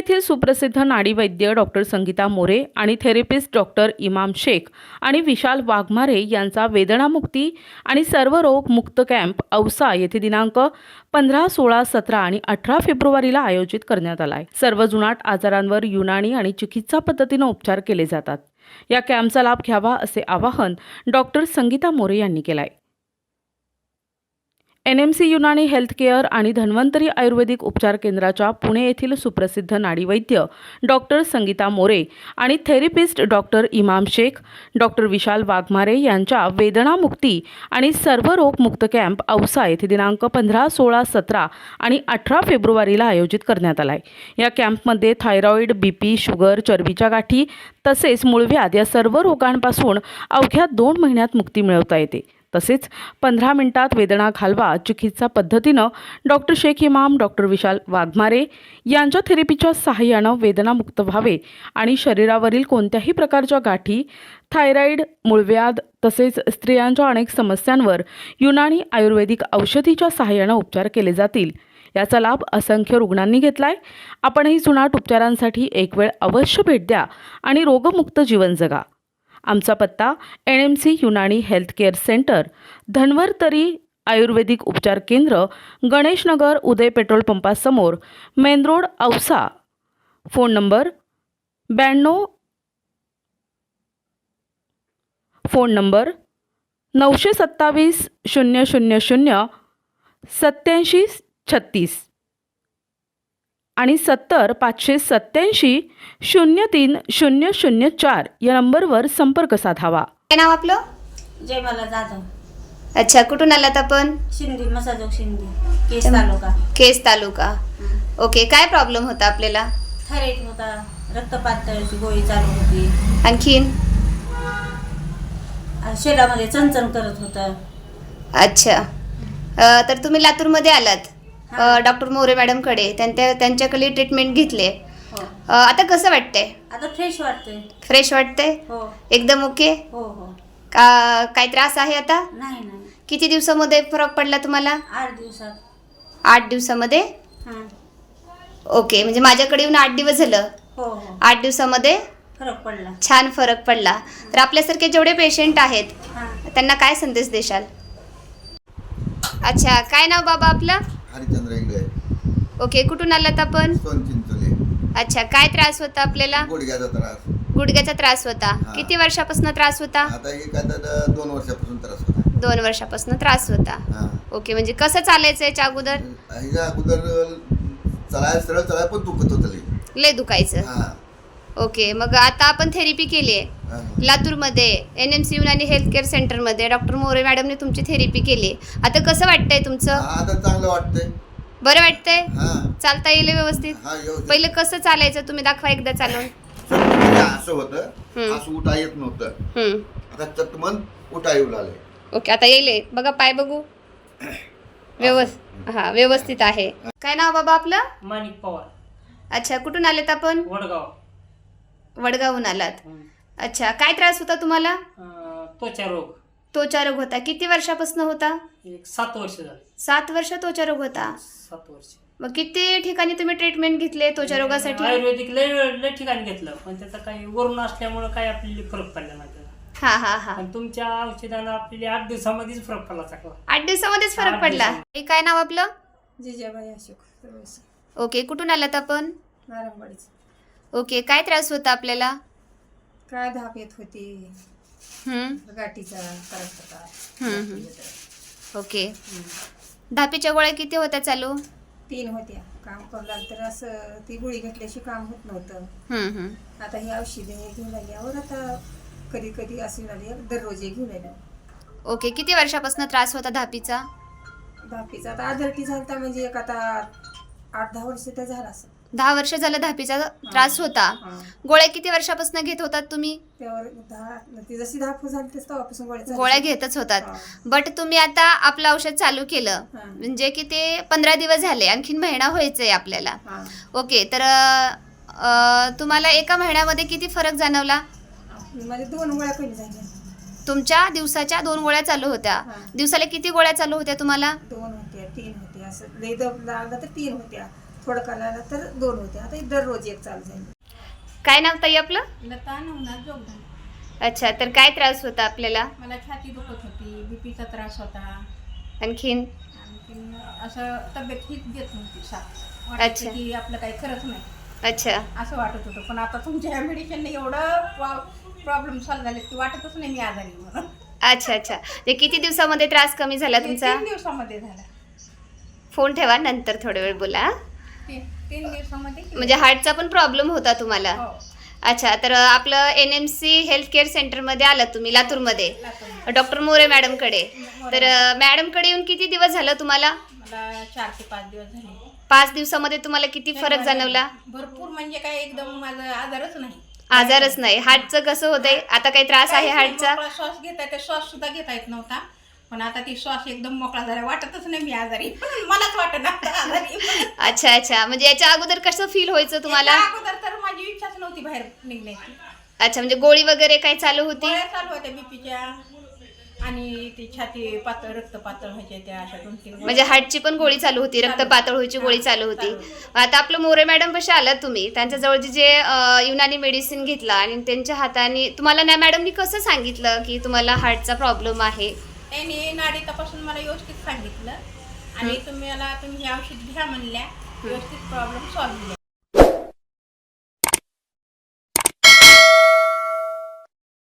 येथील सुप्रसिद्ध नाडीवैद्य डॉक्टर संगीता मोरे आणि थेरपिस्ट डॉक्टर इमाम शेख आणि विशाल वाघमारे यांचा वेदनामुक्ती आणि सर्वरोग मुक्त कॅम्प औसा येथे दिनांक 15, 16, 17 आणि 18 फेब्रुवारीला आयोजित करण्यात आला आहे। सर्व जुनाट आजारांवर युनानी आणि चिकित्सा पद्धतीने उपचार केले जातात। या कॅम्पचा लाभ घ्यावा असे आवाहन डॉक्टर संगीता मोरे यांनी केले आहे। NMC युनानी हेल्थ केअर आणि धन्वंतरी आयुर्वेदिक उपचार केंद्राच्या पुणे येथील सुप्रसिद्ध नाडीवैद्य डॉक्टर संगीता मोरे आणि थेरपिस्ट डॉक्टर इमाम शेख, डॉक्टर विशाल वाघमारे यांच्या वेदनामुक्ती आणि सर्वरोग मुक्त कॅम्प औसा येथे दिनांक 15, 16, 17 आणि 18 फेब्रुवारीला आयोजित करण्यात आला आहे। या कॅम्पमध्ये थायरॉईड, BP, शुगर, चरबीच्या गाठी तसेच मूळव्याध या सर्व रोगांपासून अवघ्या 2 महिन्यात मुक्ती मिळवता येते। तसेच 15 मिनिटात वेदना घालवा चिकित्सा पद्धतीनं डॉक्टर शेख इमाम, डॉक्टर विशाल वाघमारे यांच्या थेरपीच्या सहाय्यानं वेदनामुक्त व्हावे आणि शरीरावरील कोणत्याही प्रकारच्या गाठी, थायरॉईड, मूळव्याध तसेच स्त्रियांच्या अनेक समस्यांवर युनानी आयुर्वेदिक औषधीच्या सहाय्यानं उपचार केले जातील। याचा लाभ असंख्य रुग्णांनी घेतलाय। आपणही जुनाट उपचारांसाठी एक वेळ अवश्य भेट द्या आणि रोगमुक्त जीवन जगा। आमचा पत्ता NMC Unani health care centre, Dhanvantari Ayurvedic उपचार केंद्र, गणेशनगर, उदय पेट्रोल पंपासमोर, main road, Ausa. Phone number 927 000 8736 आणि 70 587 03 004 या नंबरवर संपर्क साधावा। काय नाव आपलं? जयमाला जाधव। अच्छा, कुठून आलात आपण? शिंदी, मसाजोग शिंदी, केस तालुका। केस तालुका। ओके, काय प्रॉब्लेम होता आपल्याला? थायरॉइड होता, रक्तपातळीची गोळी चालू होती, आणखीन शरीरामध्ये चणचण करत होतं। अच्छा, तर तुम्ही लातूरमध्ये आलात डॉक्टर मोरे मॅडम कडे, त्यांच्याकडे ट्रीटमेंट घेतले। हो, आता कसं वाटतंय? आता फ्रेश वाटतंय। फ्रेश वाटतंय? हो एकदम ओके? हो हो। काय त्रास आहे आता? नाही नाही, किती दिवसामध्ये फरक पडला तुम्हाला? 8 दिवसात। 8 दिवसामध्ये? हां, ओके, म्हणजे माझ्याकडे येऊन 8 दिवस झालं। हो हो, 8 दिवसामध्ये फरक पडला। छान फरक पडला। तर आपल्यासारखे जेवढे पेशंट आहेत हां, त्यांना काय संदेश देशाल? अच्छा, काय नाव बाबा आपलं? हरिचंद्र इंगळे, ओके, कुठून आलात आपण? सोनचिंचोली। अच्छा, काय त्रास होता आपल्याला? गुडघ्याचा त्रास। गुडघ्याचा त्रास होता। किती वर्षापासून त्रास होता? आता हे काय तर 2 वर्षापासून त्रास होता। 2 वर्षापासून त्रास होता। हा, ओके, म्हणजे कसं चालायचं याच्या अगोदर? ह्याच्या अगोदर सरळ चढायला पण दुखत होतं लई। लय दुखायचं। हा, ओके, मग आता आपण थेरपी केली आहे हा, लातूरमध्ये NMC युनानी हेल्थ केअर सेंटरमध्ये। डॉक्टर मोरे मॅडमने तुमची थेरपी केली। आता कसं वाटतंय तुमचं? हा, आता चांगलं वाटतंय। बरं वाटतंय? हा चालता येईल व्यवस्थित? हा, व्यवस्थित। पहिलं कसं चालायचं तुम्ही दाखवा एकदा चालून। म्हणजे असं होतं, हम्म. असं उठा येत नव्हतं, आता चटमन उठा येऊ लागले। ओके, आता येईल बघा, पाय बघू, व्यवस्थित आहे। काय नाव बाबा आपलं? माणिक पवार, अच्छा, कुठून आलेत आपण? वडगाव। वडगावहून आलात। अच्छा, काय त्रास होता तुम्हाला? त्वचा रोग त्वचा रोग होता। किती वर्षापासून होता? 7 वर्ष झाली। 7 वर्ष त्वचा रोग होता। 7 वर्ष मग किती ठिकाणी तुम्ही ट्रीटमेंट घेतले त्वचा रोगासाठी? आयुर्वेदिक लय ठिकाणी घेतलं, पण त्याचा काही वरून असल्यामुळे काही आपल्याला फरक पडला नाही त्याला। हा हा हा, पण तुमच्या औषधानं आपल्याला 8 दिवसामध्येच फरक पडला चांगला। 8 दिवसामध्येच फरक 8 पडला। काय नाव आपलं? जिजाबाई अशोक, ओके, कुठून आलात आपण? नारंगवाडीच। ओके, काय त्रास होता आपल्याला? काय धाप येत होती, गाठीचा त्रास होता। ओके, धापीच्या गोळ्या किती होत्या चालू? 3 होत्या। काम करू लागलं तर असं ती गोळी घेतल्याशी काम होत नव्हतं। आता ही औषधे घेऊन आल्यावर आता कधी कधी असे झाले, दररोज घेऊन आले। ओके, किती वर्षापासून त्रास होता धापीचा? धापीचा आता आदरटी झालता, म्हणजे एक आता 8-10 वर्ष तर झाला असं। 10 वर्ष झालं धापीचा त्रास होता। गोळ्या किती वर्षापासून घेत होतात तुम्ही? त्यावर ती जशी धाप झाली तेव्हापासून गोळ्या घेतच होतात। बट तुम्ही आता आपलं औषध चालू केलं, म्हणजे की ते 15 दिवस झाले, आणखीन महिना व्हायचंय आपल्याला। ओके, तर तुम्हाला एका महिन्यामध्ये किती फरक जाणवला? माझे 2 गोळ्या कमी झाल्या। तुमच्या दिवसाच्या 2 गोळ्या चालू होत्या। दिवसाला किती गोळ्या चालू होत्या तुम्हाला? 2 होत्या, 3 होत्या, असं लई दब लागला तर 3 होत्या, फोडकाला तर 2 होते, आता दररोज एक चालू झाली. काय नाव ताई आपलं? लता नवनाथ जोगदंड. अच्छा, तर काय त्रास होता आपल्याला? मला छाती दुखत होती, बीपीचा त्रास होता, आणखीन? आणखीन असं तब्येत हीच देत नव्हती साथ. अच्छा. वाटायचं की आपलं काही खरंच नाही अच्छा. असं वाटत होतं. पण आता तुमच्या मेडिसिनने एवढं प्रॉब्लेम सॉल्व्ह झाले की वाटतच नाही मी आजारी म्हणून. अच्छा अच्छा. ते किती दिवसामध्ये त्रास कमी झाला तुमचा? 3 दिवसामध्ये झाला. फोन ठेवा, नंतर थोडा वेळ बोला. हा? 3 दिवसामध्ये म्हणजे हार्टचा पण प्रॉब्लेम होता तुम्हाला? हो. अच्छा, तर आपलं NMC हेल्थ केअर सेंटरमध्ये आलात तुम्ही, लातूरमध्ये, लातूरमध्ये. डॉक्टर मोरे मॅडमकडे. तर मॅडमकडे येऊन किती दिवस झालं तुम्हाला? मला 4 ते 5 दिवस झाले. 5 दिवसामध्ये तुम्हाला किती फरक जाणवला? भरपूर, म्हणजे काय एकदम माझा आजारच नाही. आजारच नाही. हार्टचं कसं होतंय आता? काही त्रास आहे हार्टचा? मोकळा श्वास घेता येते, श्वास सुद्धा घेता येत नव्हता. पण आता ती श्वास एकदम मोकळा झाला, वाटतच नाही मी आजारी. मलाच वाटत आता आजारी. अच्छा अच्छा. म्हणजे याच्या अगोदर कसं फील व्हायचं तुम्हाला? याच्या अगोदर तर माझी इच्छाच नव्हती बाहेर निघण्याची. अच्छा, म्हणजे गोळी वगैरे काय चालू होती? गोळ्या चालू होत्या बीपीच्या, आणि ती छाती पातळ, रक्त पातळ व्हायच्या, त्या अशा 2-3 म्हणजे हार्टची पण गोळी चालू होती, रक्त पातळ व्हायची गोळी चालू होती. आता आपलं मोरे मॅडम कसे आलात तुम्ही, त्यांच्याजवळचे जे युनानी मेडिसिन घेतला आणि त्यांच्या हाताने तुम्हाला ना मॅडमनी कसं सांगितलं की तुम्हाला हार्टचा प्रॉब्लेम आहे? त्यांनी नाडी तपासून मला व्यवस्थित सांगितलं, आणि तुम्ही हे औषध घ्या म्हणल्या, व्यवस्थित प्रॉब्लेम सॉल्व्ह झाला.